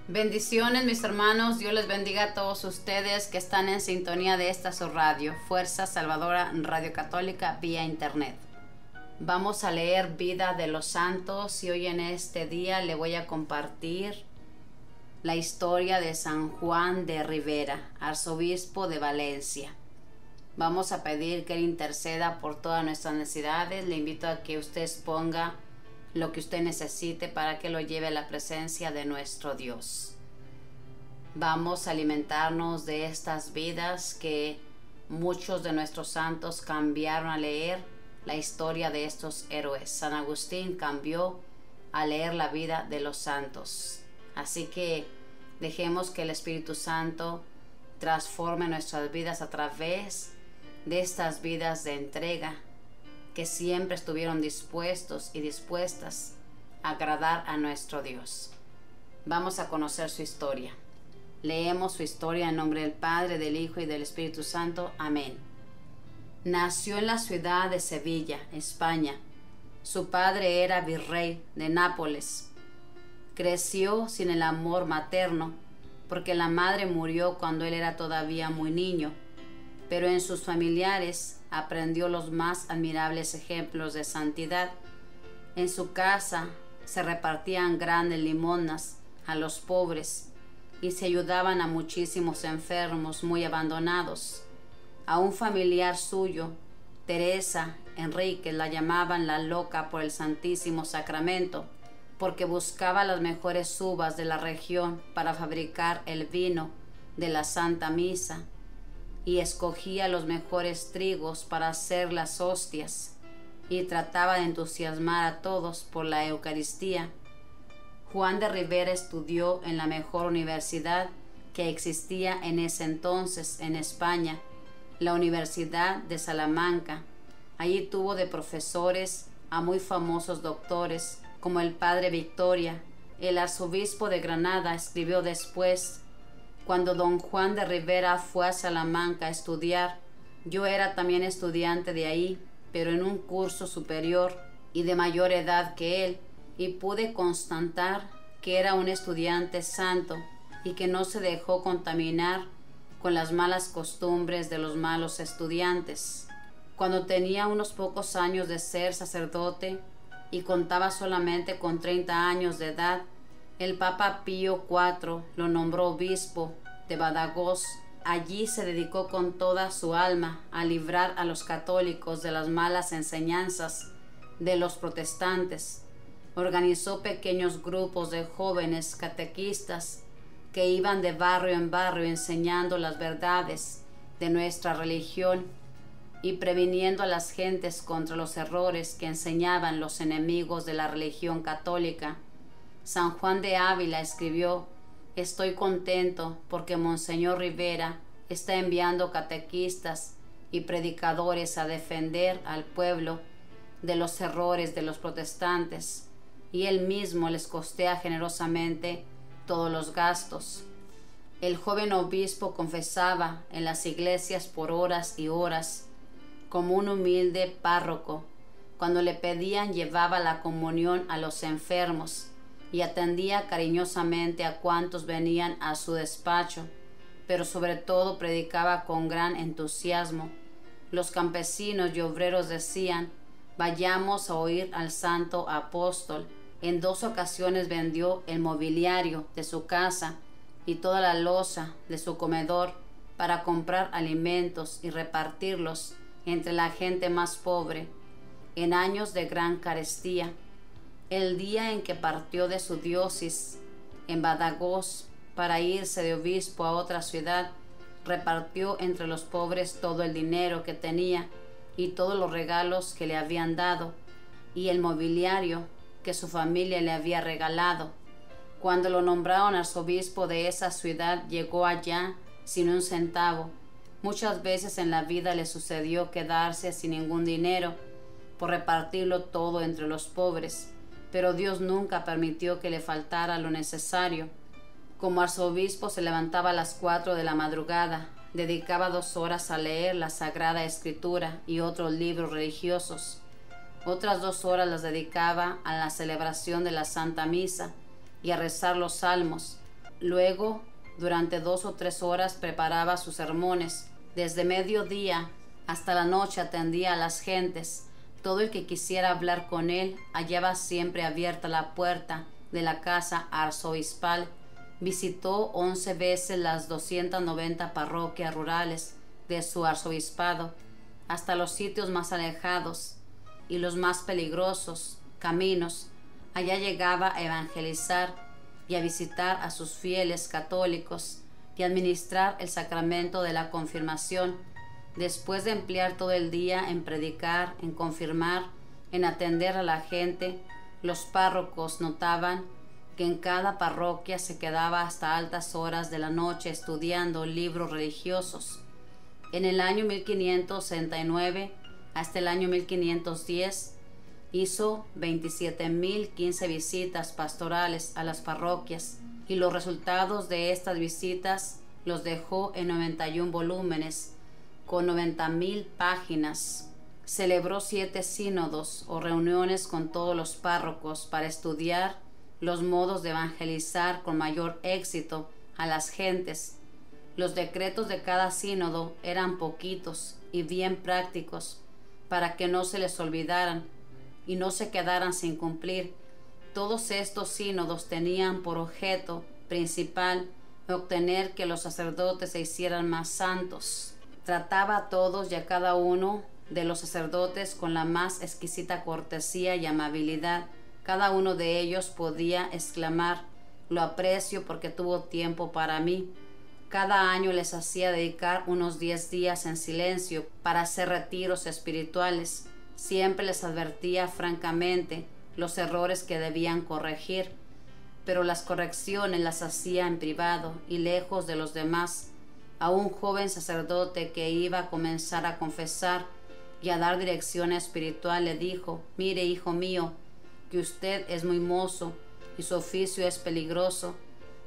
Bendiciones, mis hermanos. Dios les bendiga a todos ustedes que están en sintonía de esta su radio, Fuerza Salvadora Radio Católica vía internet. Vamos a leer Vida de los Santos y hoy en este día le voy a compartir la historia de San Juan de Ribera, arzobispo de Valencia. Vamos a pedir que Él interceda por todas nuestras necesidades. Le invito a que usted exponga lo que usted necesite para que lo lleve a la presencia de nuestro Dios. Vamos a alimentarnos de estas vidas que muchos de nuestros santos cambiaron a leer la historia de estos héroes. San Agustín cambió a leer la vida de los santos. Así que dejemos que el Espíritu Santo transforme nuestras vidas a través de estas vidas de entrega que siempre estuvieron dispuestos y dispuestas a agradar a nuestro Dios. Vamos a conocer su historia. Leemos su historia en nombre del Padre, del Hijo y del Espíritu Santo. Amén. Nació en la ciudad de Sevilla, España. Su padre era virrey de Nápoles. Creció sin el amor materno, porque la madre murió cuando él era todavía muy niño, pero en sus familiares aprendió los más admirables ejemplos de santidad. En su casa se repartían grandes limosnas a los pobres y se ayudaban a muchísimos enfermos muy abandonados. A un familiar suyo, Teresa Enríquez, la llamaban la loca por el Santísimo Sacramento, porque buscaba las mejores uvas de la región para fabricar el vino de la Santa Misa, y escogía los mejores trigos para hacer las hostias, y trataba de entusiasmar a todos por la Eucaristía. Juan de Ribera estudió en la mejor universidad que existía en ese entonces en España, la Universidad de Salamanca. Allí tuvo de profesores a muy famosos doctores, como el padre Victoria. El arzobispo de Granada escribió después: cuando don Juan de Ribera fue a Salamanca a estudiar, yo era también estudiante de ahí, pero en un curso superior y de mayor edad que él, y pude constatar que era un estudiante santo y que no se dejó contaminar con las malas costumbres de los malos estudiantes. Cuando tenía unos pocos años de ser sacerdote y contaba solamente con 30 años de edad, el Papa Pío IV lo nombró obispo de Badajoz. Allí se dedicó con toda su alma a librar a los católicos de las malas enseñanzas de los protestantes. Organizó pequeños grupos de jóvenes catequistas que iban de barrio en barrio enseñando las verdades de nuestra religión y previniendo a las gentes contra los errores que enseñaban los enemigos de la religión católica. San Juan de Ávila escribió: estoy contento porque Monseñor Ribera está enviando catequistas y predicadores a defender al pueblo de los errores de los protestantes, y él mismo les costea generosamente todos los gastos. El joven obispo confesaba en las iglesias por horas y horas, como un humilde párroco. Cuando le pedían, llevaba la comunión a los enfermos y atendía cariñosamente a cuantos venían a su despacho, pero sobre todo predicaba con gran entusiasmo. Los campesinos y obreros decían: vayamos a oír al santo apóstol. En 2 ocasiones vendió el mobiliario de su casa y toda la loza de su comedor para comprar alimentos y repartirlos entre la gente más pobre en años de gran carestía. El día en que partió de su diócesis en Badajoz para irse de obispo a otra ciudad, repartió entre los pobres todo el dinero que tenía y todos los regalos que le habían dado y el mobiliario que su familia le había regalado. Cuando lo nombraron arzobispo de esa ciudad, llegó allá sin un centavo. Muchas veces en la vida le sucedió quedarse sin ningún dinero por repartirlo todo entre los pobres, pero Dios nunca permitió que le faltara lo necesario. Como arzobispo se levantaba a las 4 de la madrugada, dedicaba 2 horas a leer la Sagrada Escritura y otros libros religiosos. Otras 2 horas las dedicaba a la celebración de la Santa Misa y a rezar los salmos. Luego, durante 2 o 3 horas preparaba sus sermones. Desde mediodía hasta la noche atendía a las gentes. Todo el que quisiera hablar con él hallaba siempre abierta la puerta de la casa arzobispal. Visitó 11 veces las 290 parroquias rurales de su arzobispado, hasta los sitios más alejados y los más peligrosos caminos. Allá llegaba a evangelizar y a visitar a sus fieles católicos y administrar el sacramento de la confirmación. Después de emplear todo el día en predicar, en confirmar, en atender a la gente, los párrocos notaban que en cada parroquia se quedaba hasta altas horas de la noche estudiando libros religiosos. En el año 1569 hasta el año 1510 hizo 27.015 visitas pastorales a las parroquias, y los resultados de estas visitas los dejó en 91 volúmenes con 90.000 páginas. Celebró 7 sínodos o reuniones con todos los párrocos para estudiar los modos de evangelizar con mayor éxito a las gentes. Los decretos de cada sínodo eran poquitos y bien prácticos para que no se les olvidaran y no se quedaran sin cumplir. Todos estos sínodos tenían por objeto principal obtener que los sacerdotes se hicieran más santos. Trataba a todos y a cada uno de los sacerdotes con la más exquisita cortesía y amabilidad. Cada uno de ellos podía exclamar: lo aprecio porque tuvo tiempo para mí. Cada año les hacía dedicar unos 10 días en silencio para hacer retiros espirituales. Siempre les advertía francamente los errores que debían corregir, pero las correcciones las hacía en privado y lejos de los demás. A un joven sacerdote que iba a comenzar a confesar y a dar dirección espiritual le dijo: mire, hijo mío, que usted es muy mozo y su oficio es peligroso,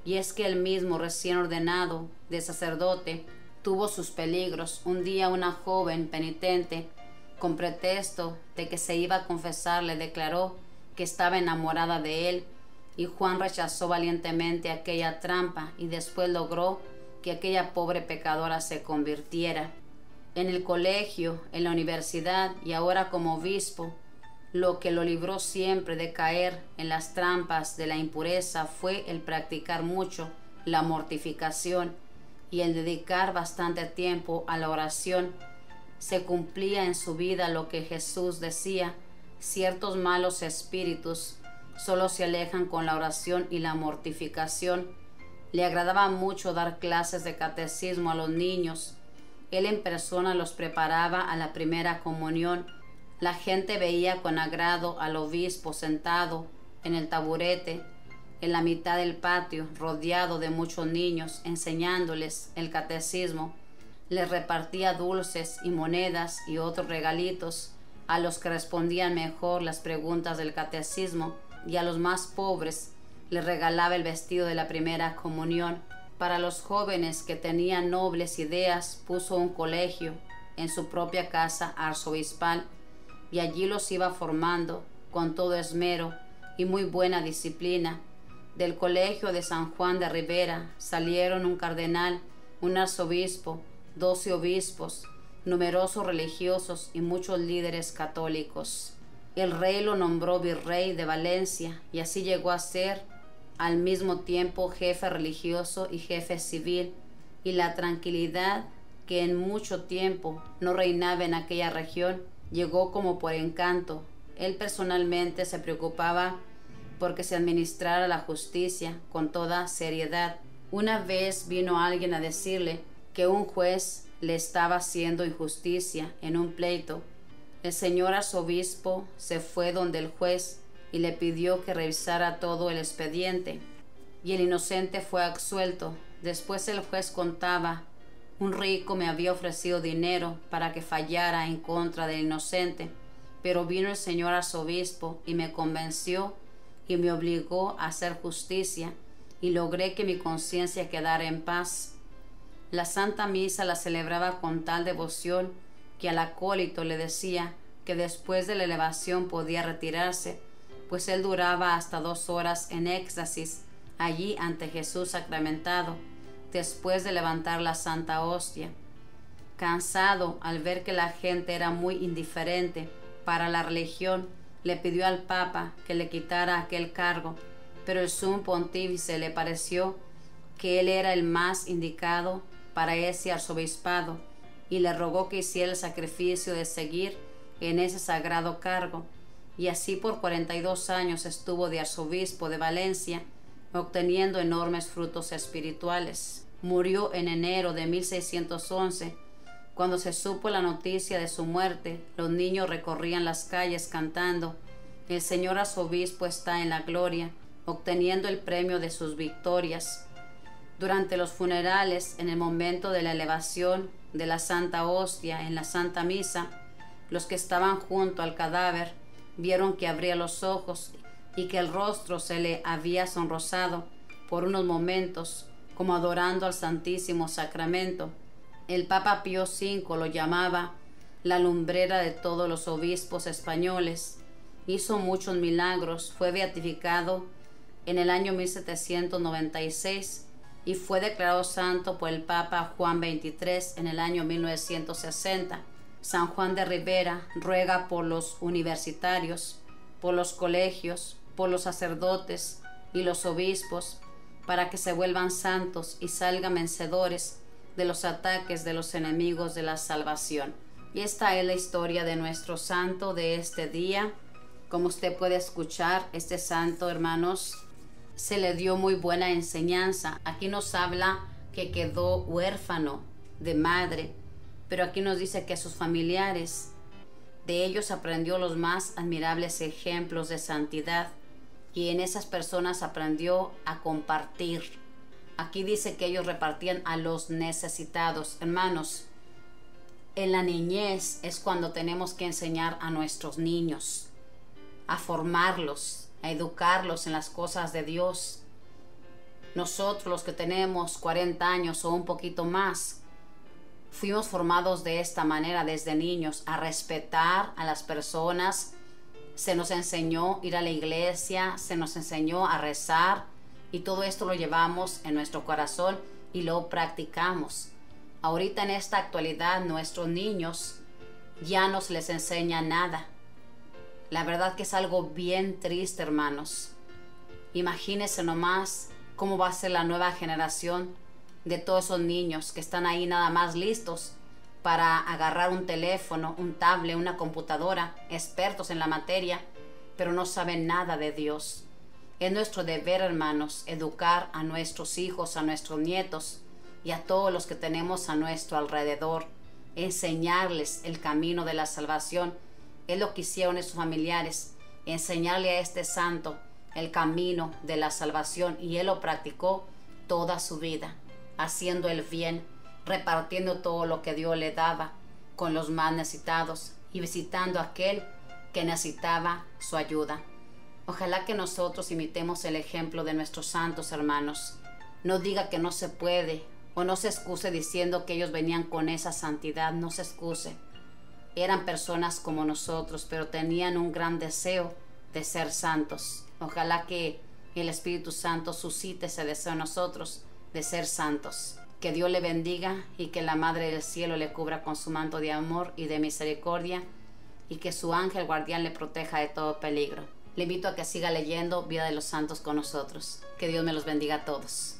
y es que él mismo, recién ordenado de sacerdote, tuvo sus peligros. Un día una joven penitente, con pretexto de que se iba a confesar, le declaró que estaba enamorada de él, y Juan rechazó valientemente aquella trampa y después logró que aquella pobre pecadora se convirtiera. En el colegio, en la universidad y ahora como obispo, lo que lo libró siempre de caer en las trampas de la impureza fue el practicar mucho la mortificación y el dedicar bastante tiempo a la oración. Se cumplía en su vida lo que Jesús decía: ciertos malos espíritus solo se alejan con la oración y la mortificación. Le agradaba mucho dar clases de catecismo a los niños. Él en persona los preparaba a la primera comunión. La gente veía con agrado al obispo sentado en el taburete en la mitad del patio, rodeado de muchos niños, enseñándoles el catecismo. Les repartía dulces y monedas y otros regalitos a los que respondían mejor las preguntas del catecismo, y a los más pobres les regalaba el vestido de la primera comunión. Para los jóvenes que tenían nobles ideas, puso un colegio en su propia casa arzobispal, y allí los iba formando con todo esmero y muy buena disciplina. Del colegio de San Juan de Ribera salieron un cardenal, un arzobispo, 12 obispos, numerosos religiosos y muchos líderes católicos. El rey lo nombró virrey de Valencia, y así llegó a ser al mismo tiempo jefe religioso y jefe civil, y la tranquilidad que en mucho tiempo no reinaba en aquella región llegó como por encanto. Él personalmente se preocupaba porque se administrara la justicia con toda seriedad. Una vez vino alguien a decirle que un juez le estaba haciendo injusticia en un pleito. El señor arzobispo se fue donde el juez y le pidió que revisara todo el expediente, y el inocente fue absuelto. Después el juez contaba: un rico me había ofrecido dinero para que fallara en contra del inocente, pero vino el señor arzobispo y me convenció y me obligó a hacer justicia, y logré que mi conciencia quedara en paz. La Santa Misa la celebraba con tal devoción que al acólito le decía que después de la elevación podía retirarse, pues él duraba hasta 2 horas en éxtasis allí ante Jesús sacramentado, después de levantar la Santa Hostia. Cansado al ver que la gente era muy indiferente para la religión, le pidió al Papa que le quitara aquel cargo, pero el sumo pontífice le pareció que él era el más indicado para ese arzobispado y le rogó que hiciera el sacrificio de seguir en ese sagrado cargo, y así por 42 años estuvo de arzobispo de Valencia, obteniendo enormes frutos espirituales. Murió en enero de 1611. Cuando se supo la noticia de su muerte, los niños recorrían las calles cantando: el señor arzobispo está en la gloria, obteniendo el premio de sus victorias. Durante los funerales, en el momento de la elevación de la Santa Hostia en la Santa Misa, los que estaban junto al cadáver vieron que abría los ojos y que el rostro se le había sonrosado por unos momentos, como adorando al Santísimo Sacramento. El Papa Pío V lo llamaba la lumbrera de todos los obispos españoles. Hizo muchos milagros, fue beatificado en el año 1796 y fue declarado santo por el Papa Juan XXIII en el año 1960. San Juan de Ribera ruega por los universitarios, por los colegios, por los sacerdotes y los obispos, para que se vuelvan santos y salgan vencedores de los ataques de los enemigos de la salvación. Y esta es la historia de nuestro santo de este día. Como usted puede escuchar, este santo, hermanos, se le dio muy buena enseñanza. Aquí nos habla que quedó huérfano de madre, pero aquí nos dice que sus familiares, de ellos aprendió los más admirables ejemplos de santidad, y en esas personas aprendió a compartir. Aquí dice que ellos repartían a los necesitados. Hermanos, en la niñez es cuando tenemos que enseñar a nuestros niños, a formarlos, a educarlos en las cosas de Dios. Nosotros, los que tenemos 40 años o un poquito más, fuimos formados de esta manera desde niños, a respetar a las personas. Se nos enseñó a ir a la iglesia, se nos enseñó a rezar, y todo esto lo llevamos en nuestro corazón y lo practicamos. Ahorita en esta actualidad nuestros niños ya no se les enseña nada. La verdad que es algo bien triste, hermanos. Imagínense nomás cómo va a ser la nueva generación de todos esos niños que están ahí nada más listos para agarrar un teléfono, un tablet, una computadora, expertos en la materia, pero no saben nada de Dios. Es nuestro deber, hermanos, educar a nuestros hijos, a nuestros nietos y a todos los que tenemos a nuestro alrededor, enseñarles el camino de la salvación. Es lo que hicieron esos familiares, enseñarle a este santo el camino de la salvación, y él lo practicó toda su vida, haciendo el bien, repartiendo todo lo que Dios le daba con los más necesitados y visitando a aquel que necesitaba su ayuda. Ojalá que nosotros imitemos el ejemplo de nuestros santos, hermanos. No diga que no se puede, o no se excuse diciendo que ellos venían con esa santidad. No se excuse. Eran personas como nosotros, pero tenían un gran deseo de ser santos. Ojalá que el Espíritu Santo suscite ese deseo en nosotros de ser santos. Que Dios le bendiga y que la Madre del Cielo le cubra con su manto de amor y de misericordia, y que su ángel guardián le proteja de todo peligro. Le invito a que siga leyendo Vida de los Santos con nosotros. Que Dios me los bendiga a todos.